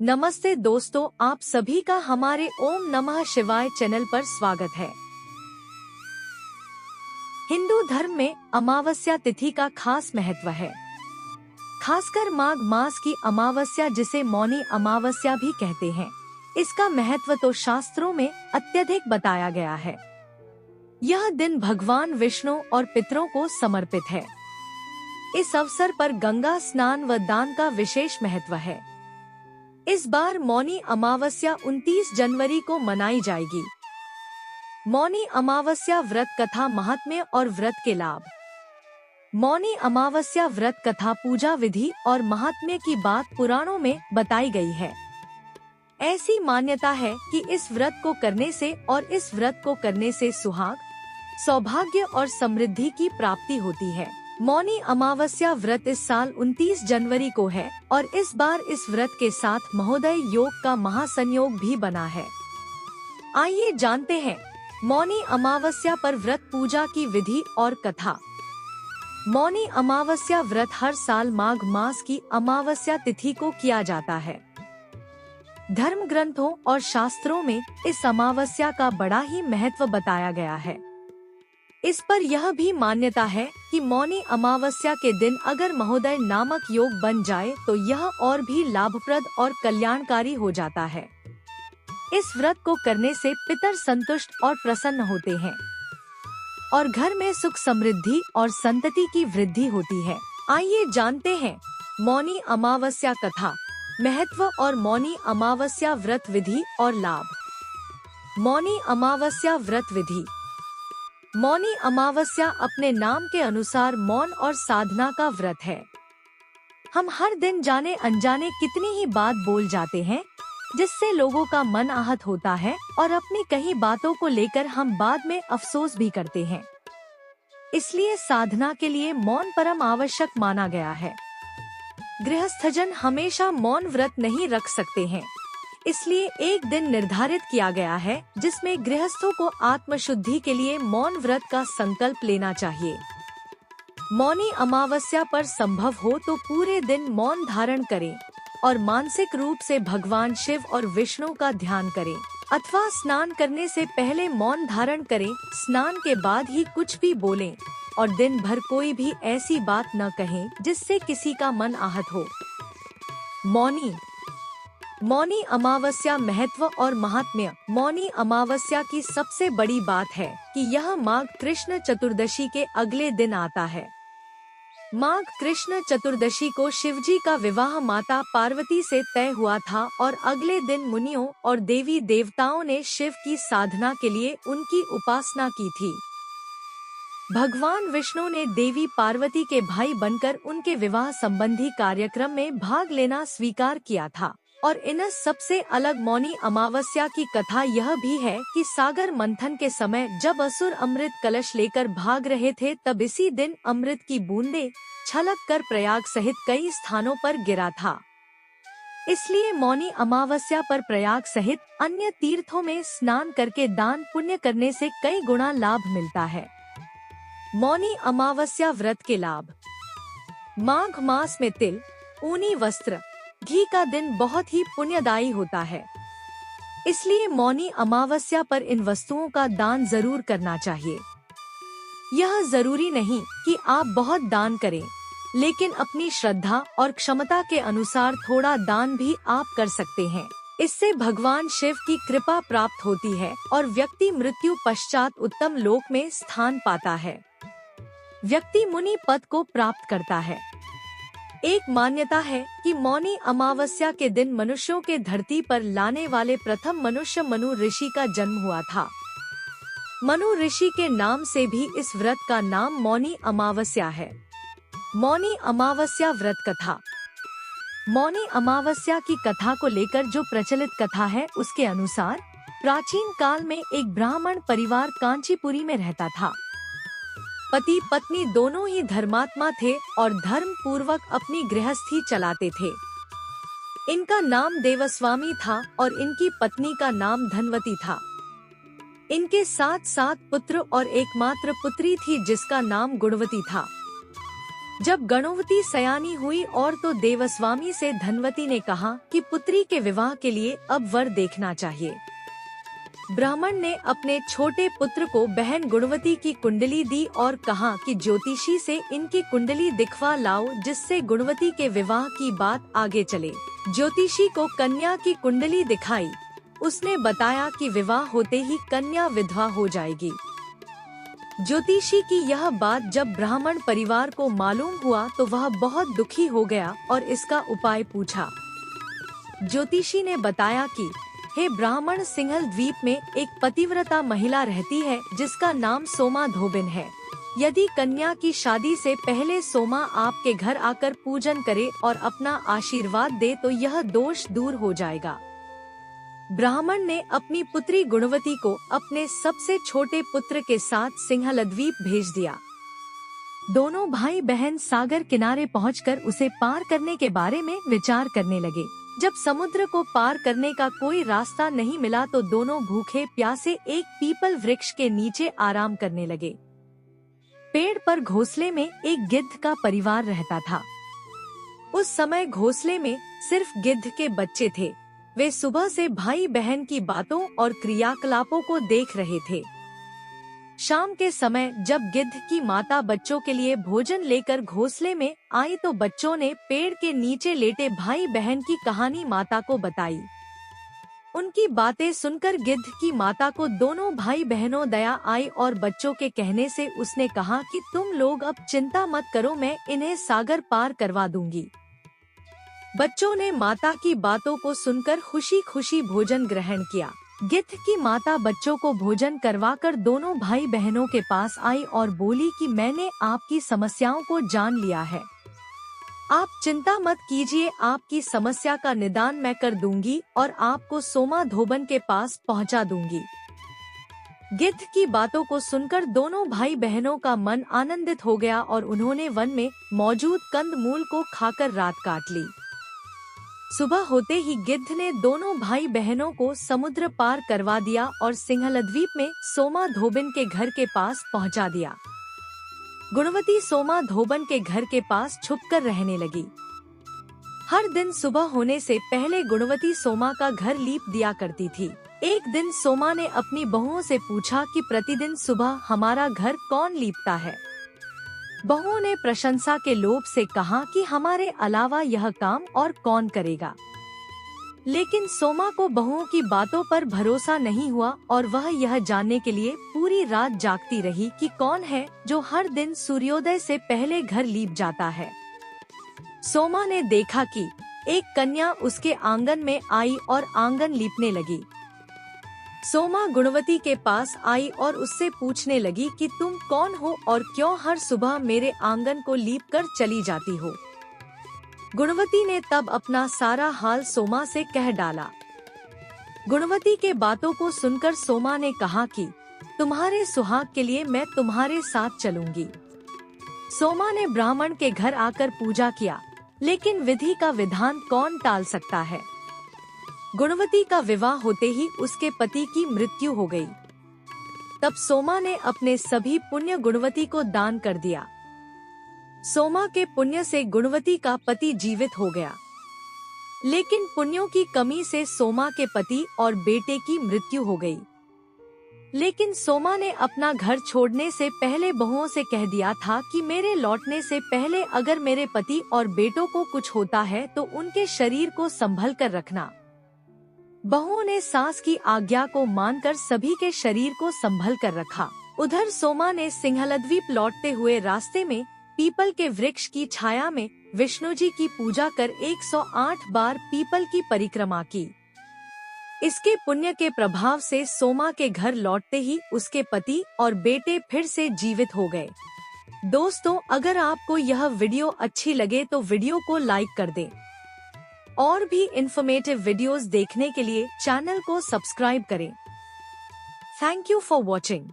नमस्ते दोस्तों, आप सभी का हमारे ओम नमः शिवाय चैनल पर स्वागत है। हिंदू धर्म में अमावस्या तिथि का खास महत्व है। खासकर माघ मास की अमावस्या, जिसे मौनी अमावस्या भी कहते हैं। इसका महत्व तो शास्त्रों में अत्यधिक बताया गया है। यह दिन भगवान विष्णु और पितरों को समर्पित है। इस अवसर पर गंगा स्नान व दान का विशेष महत्व है। इस बार मौनी अमावस्या 29 जनवरी को मनाई जाएगी। मौनी अमावस्या व्रत कथा महात्म्य और व्रत के लाभ। मौनी अमावस्या व्रत कथा पूजा विधि और महात्म्य की बात पुराणों में बताई गई है। ऐसी मान्यता है कि इस व्रत को करने से और इस व्रत को करने से सुहाग, सौभाग्य और समृद्धि की प्राप्ति होती है। मौनी अमावस्या व्रत इस साल 29 जनवरी को है और इस बार इस व्रत के साथ महोदय योग का महासंयोग भी बना है। आइए जानते हैं मौनी अमावस्या पर व्रत पूजा की विधि और कथा। मौनी अमावस्या व्रत हर साल माघ मास की अमावस्या तिथि को किया जाता है। धर्म ग्रंथों और शास्त्रों में इस अमावस्या का बड़ा ही महत्व बताया गया है। इस पर यह भी मान्यता है कि मौनी अमावस्या के दिन अगर महोदय नामक योग बन जाए तो यह और भी लाभप्रद और कल्याणकारी हो जाता है। इस व्रत को करने से पितर संतुष्ट और प्रसन्न होते हैं और घर में सुख समृद्धि और संतति की वृद्धि होती है। आइए जानते हैं मौनी अमावस्या कथा, महत्व और मौनी अमावस्या व्रत विधि और लाभ। मौनी अमावस्या व्रत विधि। मौनी अमावस्या अपने नाम के अनुसार मौन और साधना का व्रत है। हम हर दिन जाने अनजाने कितनी ही बात बोल जाते हैं, जिससे लोगों का मन आहत होता है और अपनी कही बातों को लेकर हम बाद में अफसोस भी करते हैं। इसलिए साधना के लिए मौन परम आवश्यक माना गया है। गृहस्थजन हमेशा मौन व्रत नहीं रख सकते हैं, इसलिए एक दिन निर्धारित किया गया है जिसमें गृहस्थों को आत्मशुद्धि के लिए मौन व्रत का संकल्प लेना चाहिए। मौनी अमावस्या पर संभव हो तो पूरे दिन मौन धारण करें और मानसिक रूप से भगवान शिव और विष्णु का ध्यान करें, अथवा स्नान करने से पहले मौन धारण करें। स्नान के बाद ही कुछ भी बोलें और दिन भर कोई भी ऐसी बात न कहें जिससे किसी का मन आहत हो। मौनी अमावस्या महत्व और महात्म्य। मौनी अमावस्या की सबसे बड़ी बात है कि यह माघ कृष्ण चतुर्दशी के अगले दिन आता है। माघ कृष्ण चतुर्दशी को शिवजी का विवाह माता पार्वती से तय हुआ था और अगले दिन मुनियों और देवी देवताओं ने शिव की साधना के लिए उनकी उपासना की थी। भगवान विष्णु ने देवी पार्वती के भाई बनकर उनके विवाह संबंधी कार्यक्रम में भाग लेना स्वीकार किया था। और इन सबसे अलग मौनी अमावस्या की कथा यह भी है कि सागर मंथन के समय जब असुर अमृत कलश लेकर भाग रहे थे, तब इसी दिन अमृत की बूंदें छलक कर प्रयाग सहित कई स्थानों पर गिरा था। इसलिए मौनी अमावस्या पर प्रयाग सहित अन्य तीर्थों में स्नान करके दान पुण्य करने से कई गुना लाभ मिलता है। मौनी अमावस्या व्रत के लाभ। माघ मास में तिल, ऊनी वस्त्र, घी का दिन बहुत ही पुण्यदायी होता है। इसलिए मौनी अमावस्या पर इन वस्तुओं का दान जरूर करना चाहिए। यह जरूरी नहीं कि आप बहुत दान करें, लेकिन अपनी श्रद्धा और क्षमता के अनुसार थोड़ा दान भी आप कर सकते हैं। इससे भगवान शिव की कृपा प्राप्त होती है और व्यक्ति मृत्यु पश्चात उत्तम लोक में स्थान पाता है। व्यक्ति मुनि पद को प्राप्त करता है। एक मान्यता है कि मौनी अमावस्या के दिन मनुष्यों के धरती पर लाने वाले प्रथम मनुष्य मनु ऋषि का जन्म हुआ था। मनु ऋषि के नाम से भी इस व्रत का नाम मौनी अमावस्या है। मौनी अमावस्या व्रत कथा। मौनी अमावस्या की कथा को लेकर जो प्रचलित कथा है, उसके अनुसार प्राचीन काल में एक ब्राह्मण परिवार कांचीपुरी में रहता था। पति पत्नी दोनों ही धर्मात्मा थे और धर्म पूर्वक अपनी गृहस्थी चलाते थे। इनका नाम देवस्वामी था और इनकी पत्नी का नाम धनवती था। इनके 7 पुत्र और एकमात्र पुत्री थी जिसका नाम गुणवती था। जब गणवती सयानी हुई और तो देवस्वामी से धनवती ने कहा कि पुत्री के विवाह के लिए अब वर देखना चाहिए। ब्राह्मण ने अपने छोटे पुत्र को बहन गुणवती की कुंडली दी और कहा कि ज्योतिषी से इनकी कुंडली दिखवा लाओ, जिससे गुणवती के विवाह की बात आगे चले। ज्योतिषी को कन्या की कुंडली दिखाई। उसने बताया कि विवाह होते ही कन्या विधवा हो जाएगी। ज्योतिषी की यह बात जब ब्राह्मण परिवार को मालूम हुआ तो वह बहुत दुखी हो गया और इसका उपाय पूछा। ज्योतिषी ने बताया कि हे ब्राह्मण, सिंहल द्वीप में एक पतिव्रता महिला रहती है जिसका नाम सोमा धोबिन है। यदि कन्या की शादी से पहले सोमा आपके घर आकर पूजन करे और अपना आशीर्वाद दे तो यह दोष दूर हो जाएगा। ब्राह्मण ने अपनी पुत्री गुणवती को अपने सबसे छोटे पुत्र के साथ सिंहल द्वीप भेज दिया। दोनों भाई बहन सागर किनारे पहुंचकर उसे पार करने के बारे में विचार करने लगे। जब समुद्र को पार करने का कोई रास्ता नहीं मिला तो दोनों भूखे प्यासे एक पीपल वृक्ष के नीचे आराम करने लगे। पेड़ पर घोंसले में एक गिद्ध का परिवार रहता था। उस समय घोंसले में सिर्फ गिद्ध के बच्चे थे। वे सुबह से भाई बहन की बातों और क्रियाकलापों को देख रहे थे। शाम के समय जब गिद्ध की माता बच्चों के लिए भोजन लेकर घोंसले में आई तो बच्चों ने पेड़ के नीचे लेटे भाई बहन की कहानी माता को बताई। उनकी बातें सुनकर गिद्ध की माता को दोनों भाई बहनों दया आई और बच्चों के कहने से उसने कहा कि तुम लोग अब चिंता मत करो, मैं इन्हें सागर पार करवा दूंगी। बच्चों ने माता की बातों को सुनकर खुशी खुशी भोजन ग्रहण किया। गिद्ध की माता बच्चों को भोजन करवाकर दोनों भाई बहनों के पास आई और बोली कि मैंने आपकी समस्याओं को जान लिया है, आप चिंता मत कीजिए, आपकी समस्या का निदान मैं कर दूंगी और आपको सोमा धोबन के पास पहुंचा दूंगी। गिद्ध की बातों को सुनकर दोनों भाई बहनों का मन आनंदित हो गया और उन्होंने वन में मौजूद कंदमूल को खाकर रात काट ली। सुबह होते ही गिद्ध ने दोनों भाई बहनों को समुद्र पार करवा दिया और सिंहल द्वीप में सोमा धोबिन के घर के पास पहुंचा दिया। गुणवती सोमा धोबन के घर के पास छुपकर रहने लगी। हर दिन सुबह होने से पहले गुणवती सोमा का घर लीप दिया करती थी। एक दिन सोमा ने अपनी बहुओं से पूछा कि प्रतिदिन सुबह हमारा घर कौन लीपता है। बहुओं ने प्रशंसा के लोभ से कहा कि हमारे अलावा यह काम और कौन करेगा। लेकिन सोमा को बहुओं की बातों पर भरोसा नहीं हुआ और वह यह जानने के लिए पूरी रात जागती रही कि कौन है जो हर दिन सूर्योदय से पहले घर लीप जाता है। सोमा ने देखा कि एक कन्या उसके आंगन में आई और आंगन लीपने लगी। सोमा गुणवती के पास आई और उससे पूछने लगी कि तुम कौन हो और क्यों हर सुबह मेरे आंगन को लीप कर चली जाती हो। गुणवती ने तब अपना सारा हाल सोमा से कह डाला। गुणवती के बातों को सुनकर सोमा ने कहा कि तुम्हारे सुहाग के लिए मैं तुम्हारे साथ चलूंगी। सोमा ने ब्राह्मण के घर आकर पूजा किया, लेकिन विधि का विधान कौन टाल सकता है। गुणवती का विवाह होते ही उसके पति की मृत्यु हो गई। तब सोमा ने अपने सभी पुण्य गुणवती को दान कर दिया। सोमा के पुण्य से गुणवती का पति जीवित हो गया, लेकिन पुण्यों की कमी से सोमा के पति और बेटे की मृत्यु हो गई। लेकिन सोमा ने अपना घर छोड़ने से पहले बहुओं से कह दिया था कि मेरे लौटने से पहले अगर मेरे पति और बेटों को कुछ होता है तो उनके शरीर को संभल कर रखना। बहुओं ने सास की आज्ञा को मानकर सभी के शरीर को संभल कर रखा। उधर सोमा ने सिंहलद्वीप लौटते हुए रास्ते में पीपल के वृक्ष की छाया में विष्णु जी की पूजा कर 108 बार पीपल की परिक्रमा की। इसके पुण्य के प्रभाव से सोमा के घर लौटते ही उसके पति और बेटे फिर से जीवित हो गए। दोस्तों, अगर आपको यह वीडियो अच्छी लगे तो वीडियो को लाइक कर दें और भी इन्फॉर्मेटिव वीडियोस देखने के लिए चैनल को सब्सक्राइब करें। Thank you for watching.